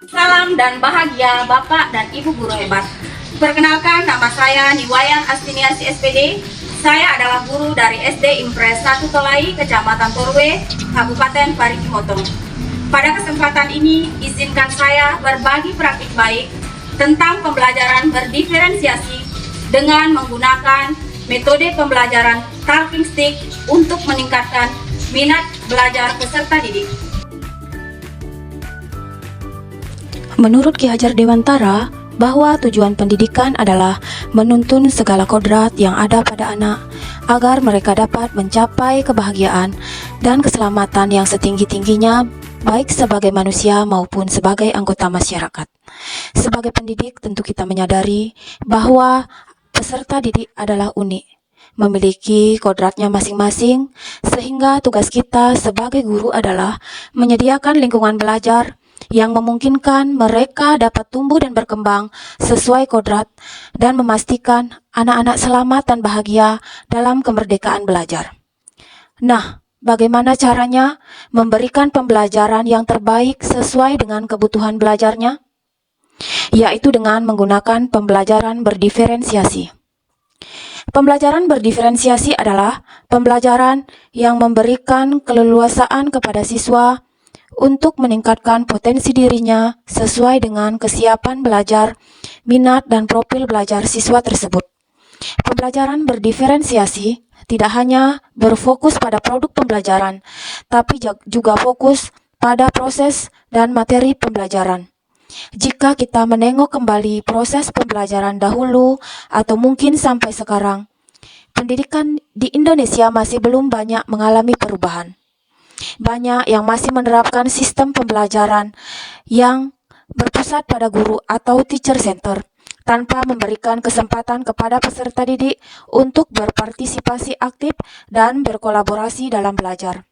Salam dan bahagia Bapak dan Ibu guru hebat. Perkenalkan, nama saya Niwayan Astiniasi SPD. Saya adalah guru dari SD Impres 1 Tolai, Kecamatan Torwe, Kabupaten Parigi Motong. Pada kesempatan ini, izinkan saya berbagi praktik baik tentang pembelajaran berdiferensiasi dengan menggunakan metode pembelajaran talking stick untuk meningkatkan minat belajar peserta didik. Menurut Ki Hajar Dewantara, bahwa tujuan pendidikan adalah menuntun segala kodrat yang ada pada anak agar mereka dapat mencapai kebahagiaan dan keselamatan yang setinggi-tingginya baik sebagai manusia maupun sebagai anggota masyarakat. Sebagai pendidik tentu kita menyadari bahwa peserta didik adalah unik, memiliki kodratnya masing-masing, sehingga tugas kita sebagai guru adalah menyediakan lingkungan belajar yang memungkinkan mereka dapat tumbuh dan berkembang sesuai kodrat dan memastikan anak-anak selamat dan bahagia dalam kemerdekaan belajar. Nah, bagaimana caranya memberikan pembelajaran yang terbaik sesuai dengan kebutuhan belajarnya? Yaitu dengan menggunakan pembelajaran berdiferensiasi. Pembelajaran berdiferensiasi adalah pembelajaran yang memberikan keleluasaan kepada siswa untuk meningkatkan potensi dirinya sesuai dengan kesiapan belajar, minat, dan profil belajar siswa tersebut. Pembelajaran berdiferensiasi tidak hanya berfokus pada produk pembelajaran, tapi juga fokus pada proses dan materi pembelajaran. Jika kita menengok kembali proses pembelajaran dahulu atau mungkin sampai sekarang, pendidikan di Indonesia masih belum banyak mengalami perubahan. Banyak yang masih menerapkan sistem pembelajaran yang berpusat pada guru atau teacher center tanpa memberikan kesempatan kepada peserta didik untuk berpartisipasi aktif dan berkolaborasi dalam belajar.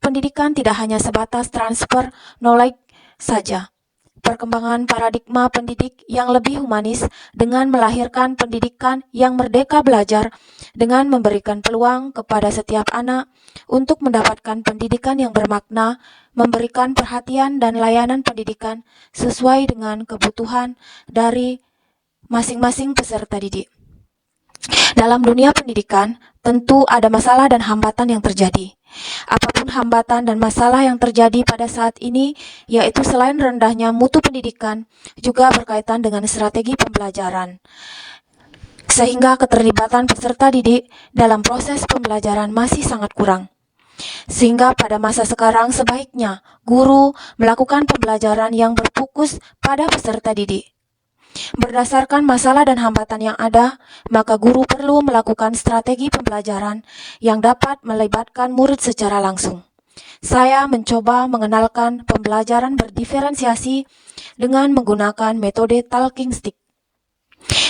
Pendidikan tidak hanya sebatas transfer knowledge saja. Perkembangan paradigma pendidik yang lebih humanis dengan melahirkan pendidikan yang merdeka belajar dengan memberikan peluang kepada setiap anak untuk mendapatkan pendidikan yang bermakna, memberikan perhatian dan layanan pendidikan sesuai dengan kebutuhan dari masing-masing peserta didik. Dalam dunia pendidikan, tentu ada masalah dan hambatan yang terjadi. Apapun hambatan dan masalah yang terjadi pada saat ini, yaitu selain rendahnya mutu pendidikan, juga berkaitan dengan strategi pembelajaran. Sehingga keterlibatan peserta didik dalam proses pembelajaran masih sangat kurang. Sehingga pada masa sekarang sebaiknya guru melakukan pembelajaran yang berfokus pada peserta didik. Berdasarkan masalah dan hambatan yang ada, maka guru perlu melakukan strategi pembelajaran yang dapat melibatkan murid secara langsung. Saya mencoba mengenalkan pembelajaran berdiferensiasi dengan menggunakan metode talking stick.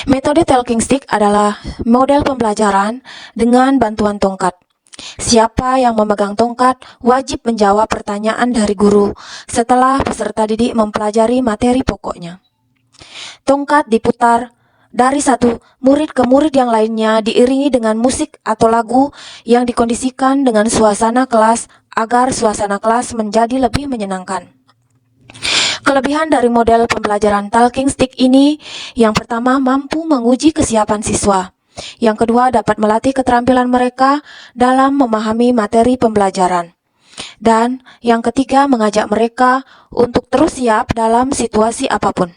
Metode talking stick adalah model pembelajaran dengan bantuan tongkat. Siapa yang memegang tongkat wajib menjawab pertanyaan dari guru setelah peserta didik mempelajari materi pokoknya. Tongkat diputar dari satu murid ke murid yang lainnya diiringi dengan musik atau lagu yang dikondisikan dengan suasana kelas agar suasana kelas menjadi lebih menyenangkan. Kelebihan dari model pembelajaran talking stick ini, yang pertama mampu menguji kesiapan siswa. Yang kedua dapat melatih keterampilan mereka dalam memahami materi pembelajaran. Dan yang ketiga mengajak mereka untuk terus siap dalam situasi apapun.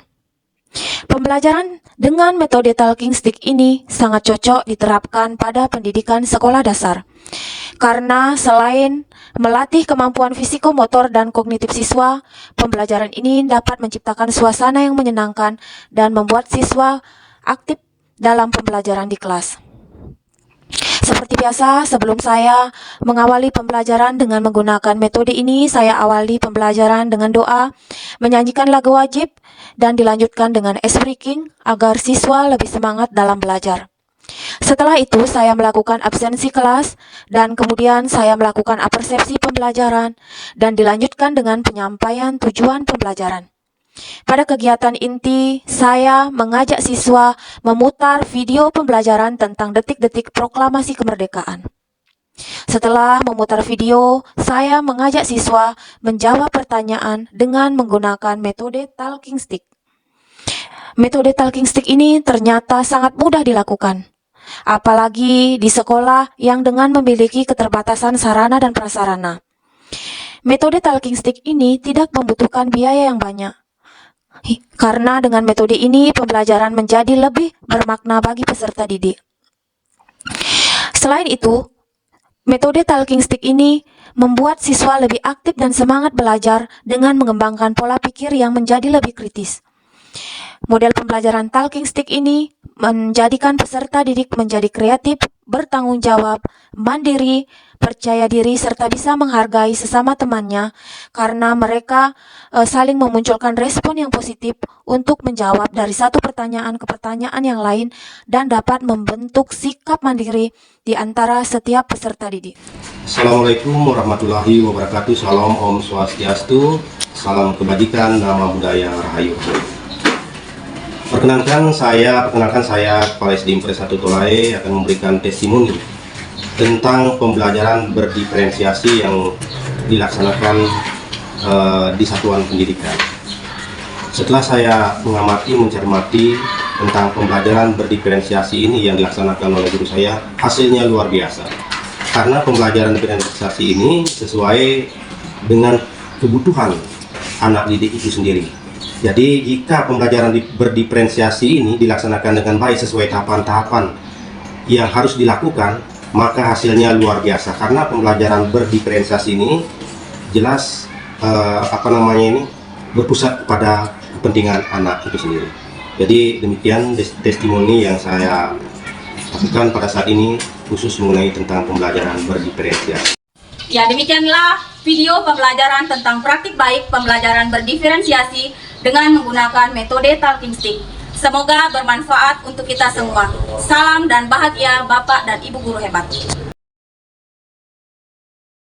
Pembelajaran dengan metode talking stick ini sangat cocok diterapkan pada pendidikan sekolah dasar. Karena selain melatih kemampuan fisikomotor dan kognitif siswa, pembelajaran ini dapat menciptakan suasana yang menyenangkan dan membuat siswa aktif dalam pembelajaran di kelas. Seperti biasa, sebelum saya mengawali pembelajaran dengan menggunakan metode ini, saya awali pembelajaran dengan doa, menyanyikan lagu wajib, dan dilanjutkan dengan ice breaking agar siswa lebih semangat dalam belajar. Setelah itu, saya melakukan absensi kelas, dan kemudian saya melakukan apersepsi pembelajaran, dan dilanjutkan dengan penyampaian tujuan pembelajaran. Pada kegiatan inti, saya mengajak siswa memutar video pembelajaran tentang detik-detik proklamasi kemerdekaan. Setelah memutar video, saya mengajak siswa menjawab pertanyaan dengan menggunakan metode talking stick. Metode talking stick ini ternyata sangat mudah dilakukan, apalagi di sekolah yang dengan memiliki keterbatasan sarana dan prasarana. Metode talking stick ini tidak membutuhkan biaya yang banyak, karena dengan metode ini pembelajaran menjadi lebih bermakna bagi peserta didik. Selain itu, metode talking stick ini membuat siswa lebih aktif dan semangat belajar dengan mengembangkan pola pikir yang menjadi lebih kritis. Model pembelajaran talking stick ini menjadikan peserta didik menjadi kreatif, bertanggung jawab, mandiri, percaya diri, serta bisa menghargai sesama temannya karena mereka saling memunculkan respon yang positif untuk menjawab dari satu pertanyaan ke pertanyaan yang lain dan dapat membentuk sikap mandiri di antara setiap peserta didik. Assalamualaikum warahmatullahi wabarakatuh. Salam Om Swastiastu. Salam kebajikan, nama budaya Rahayu. Perkenalkan saya Kepala SD Impres 1 Tolai akan memberikan testimoni tentang pembelajaran berdiferensiasi yang dilaksanakan di satuan pendidikan. Setelah saya mencermati tentang pembelajaran berdiferensiasi ini yang dilaksanakan oleh guru saya, hasilnya luar biasa. Karena pembelajaran diferensiasi ini sesuai dengan kebutuhan anak didik itu sendiri. Jadi jika pembelajaran berdiferensiasi ini dilaksanakan dengan baik sesuai tahapan-tahapan yang harus dilakukan, maka hasilnya luar biasa. Karena pembelajaran berdiferensiasi ini jelas berpusat pada kepentingan anak itu sendiri. Jadi demikian testimoni yang saya lakukan pada saat ini khusus mengenai tentang pembelajaran berdiferensiasi. Ya, demikianlah video pembelajaran tentang praktik baik pembelajaran berdiferensiasi dengan menggunakan metode talking stick. Semoga bermanfaat untuk kita semua. Salam dan bahagia Bapak dan Ibu guru hebat.